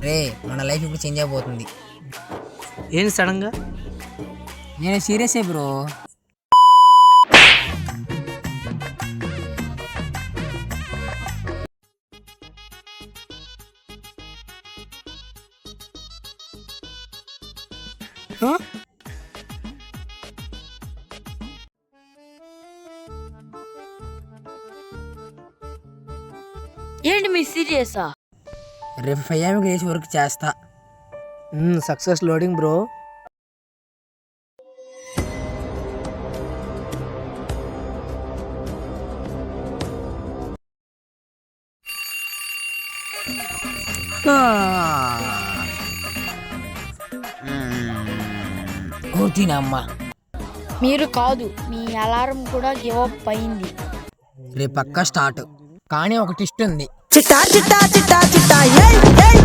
రే మన లైఫ్ ఇప్పుడు చేంజ్ అయిపోతుంది. ఏంటి సడన్గా? నేను సీరియస్ బ్రో. ఏంటి మీ సీరియసా? రేపు 5 AM లేచి వర్క్ చేస్తా. Success loading bro. కోతినమ్మా. మీరు కాదు, మీ అలారం కూడా గివ్ అప్ అయింది. రేపు పక్కా స్టార్ట్. కానీ ఒక ట్విస్ట్ ఉంది. చిట్టా చిట్టా చిట్టా చిట్టా ఏయ్ ఏయ్